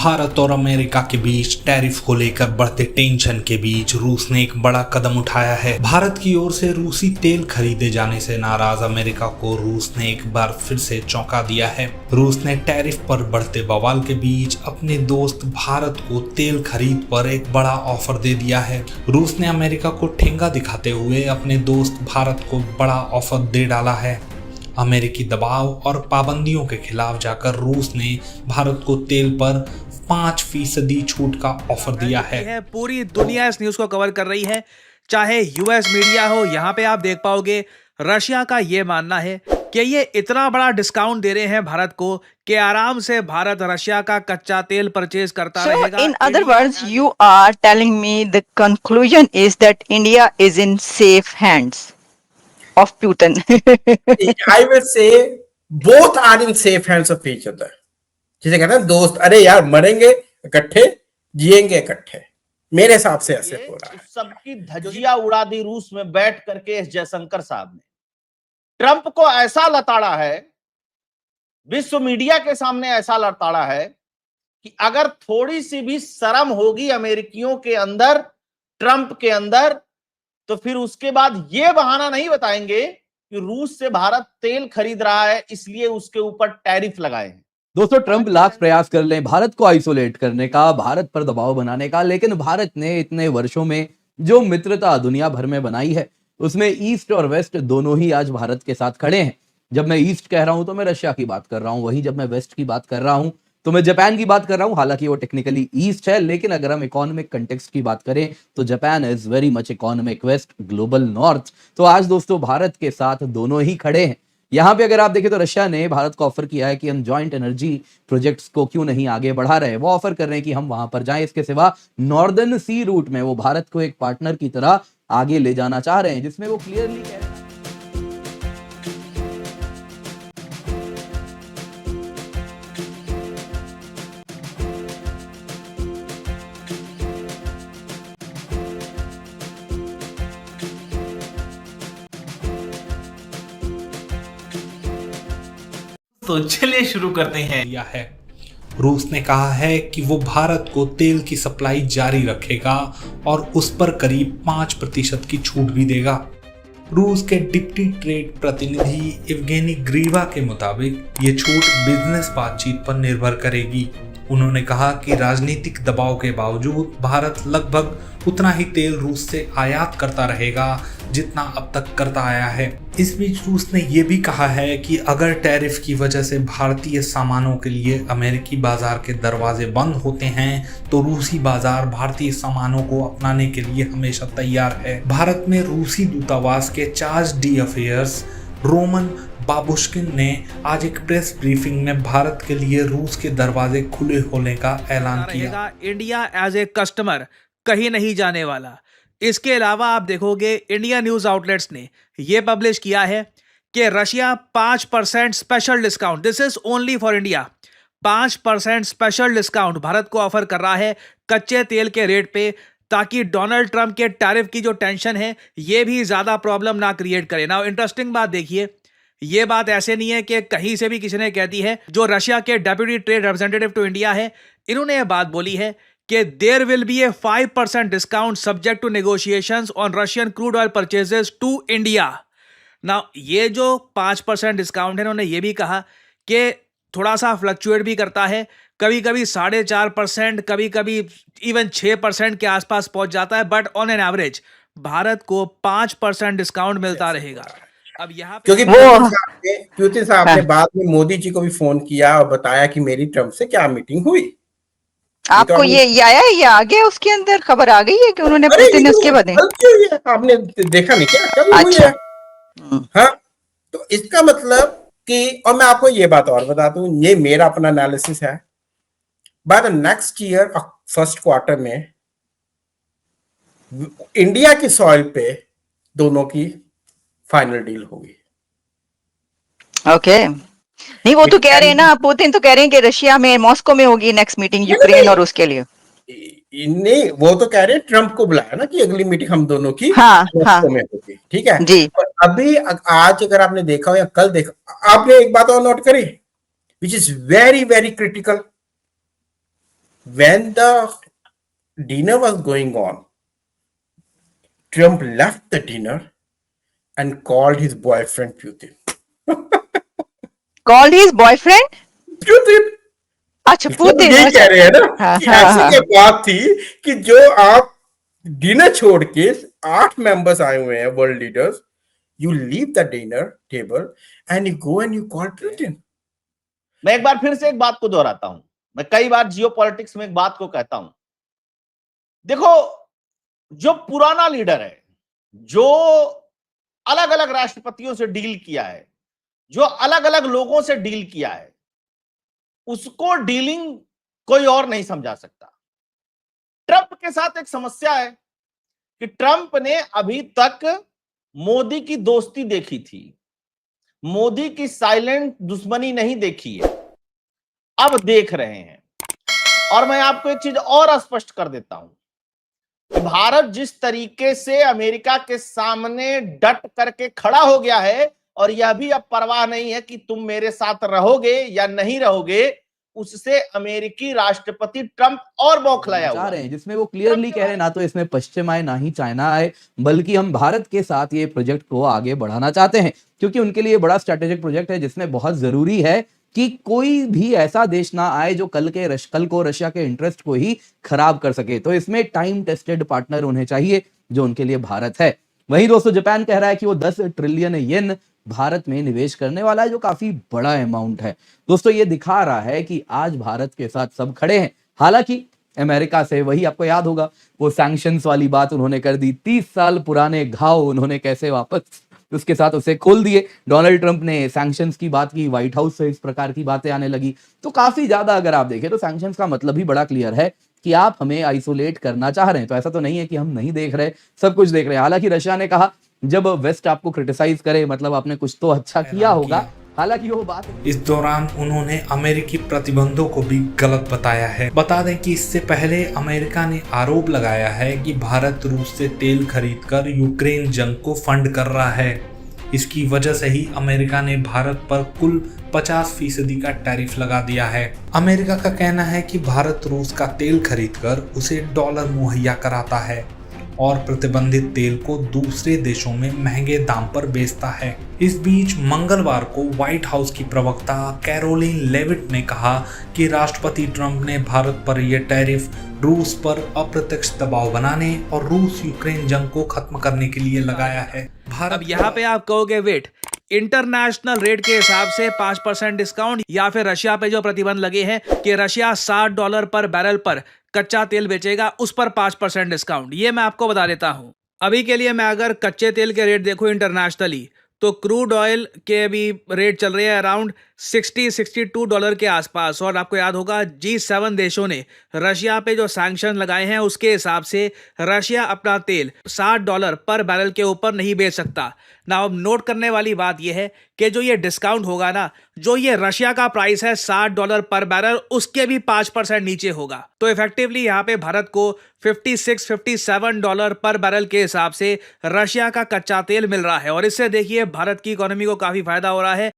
भारत और अमेरिका के बीच टैरिफ को लेकर बढ़ते टेंशन के बीच रूस ने एक बड़ा कदम उठाया है। भारत की ओर से रूसी तेल खरीदे जाने से नाराज अमेरिका को रूस ने एक बार फिर से चौंका दिया है। रूस ने टैरिफ पर बढ़ते बवाल के बीच अपने दोस्त भारत को तेल खरीद पर एक बड़ा ऑफर दे दिया है। रूस ने अमेरिका को ठेंगा दिखाते हुए अपने दोस्त भारत को बड़ा ऑफर दे डाला है। अमेरिकी दबाव और पाबंदियों के खिलाफ जाकर रूस ने भारत को तेल पर 5% छूट का ऑफर दिया है। पूरी दुनिया इस न्यूज को कवर कर रही है, चाहे यूएस मीडिया हो। यहाँ पे आप देख पाओगे रशिया का ये मानना है कि ये इतना बड़ा डिस्काउंट दे रहे हैं भारत को कि आराम से भारत रशिया का कच्चा तेल परचेज करता रहेगा। In other words, you are telling me the conclusion is that India is in safe hands of Putin. I will say both are in safe hands of each other. जिसे कहते हैं दोस्त, अरे यार मरेंगे इकट्ठे जिएंगे इकट्ठे, मेरे हिसाब से ऐसे हो रहा है। सबकी धज्जियां उड़ा दी रूस में बैठ करके एस जयशंकर साहब ने। ट्रंप को ऐसा लताड़ा है, विश्व मीडिया के सामने ऐसा लताड़ा है कि अगर थोड़ी सी भी शर्म होगी अमेरिकियों के अंदर, ट्रंप के अंदर, तो फिर उसके बाद ये बहाना नहीं बताएंगे कि रूस से भारत तेल खरीद रहा है इसलिए उसके ऊपर टैरिफ लगाए हैं। दोस्तों, ट्रंप लाख प्रयास कर लें भारत को आइसोलेट करने का, भारत पर दबाव बनाने का, लेकिन भारत ने इतने वर्षों में जो मित्रता दुनिया भर में बनाई है उसमें ईस्ट और वेस्ट दोनों ही आज भारत के साथ खड़े हैं। जब मैं ईस्ट कह रहा हूं तो मैं रशिया की बात कर रहा हूं, वहीं जब मैं वेस्ट की बात कर रहा हूं तो मैं जापान की बात कर रहा हूं। हालांकि वो टेक्निकली ईस्ट है, लेकिन अगर हम इकोनॉमिक कंटेक्स्ट की बात करें तो Japan is very much economic west, global north. तो आज दोस्तों भारत के साथ दोनों ही खड़े हैं। यहाँ पे अगर आप देखें तो रशिया ने भारत को ऑफर किया है कि हम जॉइंट एनर्जी प्रोजेक्ट्स को क्यों नहीं आगे बढ़ा रहे हैं। वो ऑफर कर रहे हैं कि हम वहां पर जाएं। इसके सिवा नॉर्दर्न सी रूट में वो भारत को एक पार्टनर की तरह आगे ले जाना चाह रहे हैं, जिसमें वो क्लियरली कह रहे हैं। तो चलिए शुरू करते हैं। यह है रूस ने कहा है कि वो भारत को तेल की सप्लाई जारी रखेगा और उस पर करीब 5% की छूट भी देगा। रूस के डिप्टी ट्रेड प्रतिनिधि इवगेनी ग्रीवा के मुताबिक ये छूट बिजनेस बातचीत पर निर्भर करेगी। उन्होंने कहा कि राजनीतिक दबाव के बावजूद भारत लगभग उतना ही तेल रूस से आयात करता रहेगा जितना अब तक करता आया है। इस बीच रूस ने यह भी कहा है कि अगर टैरिफ की वजह से भारतीय सामानों के लिए अमेरिकी बाजार के दरवाजे बंद होते हैं तो रूसी बाजार भारतीय सामानों को अपनाने के लिए हमेशा तैयार है। भारत में रूसी दूतावास के charge D affairs Roman Babushkin ने आज एक प्रेस ब्रीफिंग में भारत के लिए रूस के दरवाजे खुले होने का ऐलान किया। इंडिया एज ए कस्टमर कहीं नहीं जाने वाला। इसके अलावा आप देखोगे इंडिया न्यूज आउटलेट्स ने यह पब्लिश किया है कि Russia 5% special discount, this is only for India, 5% special discount Bharat को ऑफर कर रहा है कच्चे तेल के रेट पे, ताकि डोनाल्ड ट्रंप के टैरिफ की जो टेंशन है ये भी ज्यादा प्रॉब्लम ना क्रिएट करे। ना इंटरेस्टिंग बात देखिए, ये बात ऐसे नहीं है कि कहीं से भी किसी ने कह दी है। जो रशिया के deputy trade representative to India है, इन्होंने यह बात बोली है कि there will be a 5% discount subject to negotiations on Russian crude oil purchases to India. ना ये जो 5% डिस्काउंट है, इन्होंने ये भी कहा कि थोड़ा सा फ्लक्चुएट भी करता है, कभी कभी 4.5%, कभी कभी इवन 6% के आसपास पहुंच जाता है, but on an average Bharat को 5% डिस्काउंट मिलता रहेगा। अब यहाँ क्योंकि पुतिन साहब ने बाद में मोदी जी को भी फोन किया और बताया कि मेरी ट्रंप से क्या मीटिंग हुई। आपको ये आया है, ये आ गया, उसके अंदर खबर आ गई है कि उन्होंने पुतिन ने उसके बाद आपने देखा नहीं क्या कभी हुई है? हाँ, तो इसका मतलब कि, और मैं आपको ये बात और बता दूं, ये मेरा अपना एनालिसिस है, by the next year first quarter में इंडिया की सॉइल पे दोनों की फाइनल डील होगी। ओके नहीं, वो तो कह रहे हैं ना, पुतिन तो कह रहे हैं कि रशिया में मॉस्को में होगी नेक्स्ट मीटिंग यूक्रेन और उसके लिए। नहीं, वो तो कह रहे हैं ट्रंप को बुलाया ना कि अगली मीटिंग हम दोनों की मॉस्को में होगी, ठीक है जी। और अभी आज अगर आपने देखा हो या कल देखा, आपने एक बात और नोट करी which is very very critical, when the dinner was going on, Trump left the dinner and called his boyfriend Putin. Called his boyfriend? Putin. अच्छा सब पुतिन, यही अच्छा कह रहे हैं ना हाँ कि हाँ ऐसी हाँ क्या बात थी कि जो आप डिनर छोड़ के 8 मेंबर्स आए हुए हैं world leaders, you leave the dinner table and you go and you call Putin. मैं एक बार फिर से एक बात को दोहराता हूं, मैं कई बार जियोपॉलिटिक्स में एक बात को कहता हूं, देखो जो पुराना लीडर है, जो अलग अलग राष्ट्रपतियों से डील किया है, जो अलग अलग लोगों से डील किया है, उसको डीलिंग कोई और नहीं समझा सकता. ट्रंप के साथ एक समस्या है कि ट्रंप ने अभी तक मोदी की दोस्ती देखी थी, मोदी की साइलेंट दुश्मनी नहीं देखी है, अब देख रहे हैं. और मैं आपको एक चीज और स्पष्ट कर देता हूं कि भारत जिस तरीके से अमेरिका के सामने डट करके खड़ा हो गया है, और यह भी अब परवाह नहीं है कि तुम मेरे साथ रहोगे या नहीं रहोगे, उससे अमेरिकी राष्ट्रपति ट्रंप और बौखलाया चाह हुआ रहे है. हैं, जिसमें वो क्लियरली कह रहे हैं ना तो इसमें पश्चिम आए ना ही चाइना आए, बल्कि हम भारत के साथ ये प्रोजेक्ट को आगे बढ़ाना चाहते हैं, क्योंकि उनके लिए बड़ा स्ट्रेटेजिक प्रोजेक्ट है जिसमें बहुत जरूरी है कि कोई भी ऐसा देश ना आए जो कल को रशिया के इंटरेस्ट को ही खराब कर सके. तो इसमें टाइम टेस्टेड पार्टनर उन्हें चाहिए, जो उनके लिए भारत है. वहीं दोस्तों जापान कह रहा है कि वो 10 ट्रिलियन येन भारत में निवेश करने वाला है, जो काफी बड़ा अमाउंट है. दोस्तों ये दिखा रहा है कि आज भारत के साथ सब खड़े हैं. हालांकि अमेरिका से वही आपको याद होगा वो सैंक्शंस वाली बात उन्होंने कर दी, 30 साल पुराने घाव उन्होंने कैसे वापस उसके साथ उसे खोल दिए. डोनाल्ड ट्रंप ने सैंक्शंस की बात की, व्हाइट हाउस से इस प्रकार की बातें आने लगी. तो काफी ज्यादा अगर आप देखें तो सैंक्शंस का मतलब ही बड़ा क्लियर है कि आप हमें आइसोलेट करना चाह रहे हैं. तो ऐसा तो नहीं है कि हम नहीं देख रहे, सब कुछ देख रहे हैं. हालांकि रशिया ने कहा जब वेस्ट आपको क्रिटिसाइज करे मतलब आपने कुछ तो अच्छा किया होगा. हालांकि वो बात इस दौरान उन्होंने अमेरिकी प्रतिबंधों को भी गलत बताया है. बता दें कि इससे पहले अमेरिका ने आरोप लगाया है कि भारत रूस से तेल खरीदकर यूक्रेन जंग को फंड कर रहा है. इसकी वजह से ही अमेरिका ने भारत पर कुल 50% का टैरिफ लगा दिया है. अमेरिका का कहना है कि भारत रूस का तेल खरीदकर उसे डॉलर मुहैया कराता है और प्रतिबंधित तेल को दूसरे देशों में महंगे दाम पर बेचता है. इस बीच मंगलवार को व्हाइट हाउस की प्रवक्ता कैरोलिन लेविट ने कहा कि राष्ट्रपति ट्रंप ने भारत पर यह टैरिफ रूस पर अप्रत्यक्ष दबाव बनाने और रूस यूक्रेन जंग को खत्म करने के लिए लगाया है. अब यहाँ पे आप कहोगे वेट, इंटरनेशनल रेट के हिसाब से 5% डिस्काउंट, या फिर रशिया पे जो प्रतिबंध लगे हैं कि रशिया $60 पर बैरल पर कच्चा तेल बेचेगा, उस पर 5% डिस्काउंट. ये मैं आपको बता देता हूं. अभी के लिए मैं अगर कच्चे तेल के रेट देखूं इंटरनेशनली, तो क्रूड ऑयल के अभी रेट चल रहे हैं अराउंड $60-62 के आसपास. और आपको याद होगा G7 देशों ने रशिया पे जो सैंक्शन लगाए हैं उसके हिसाब से रशिया अपना तेल $60 पर बैरल के ऊपर नहीं बेच सकता ना. अब नोट करने वाली बात यह है कि जो ये डिस्काउंट होगा ना, जो ये रशिया का प्राइस है $60 पर बैरल, उसके भी 5% नीचे होगा. तो इफेक्टिवली यहाँ पे भारत को $56-57 पर बैरल के हिसाब से रशिया का कच्चा तेल मिल रहा है. और इससे देखिए भारत की इकोनॉमी को काफी फायदा हो रहा है.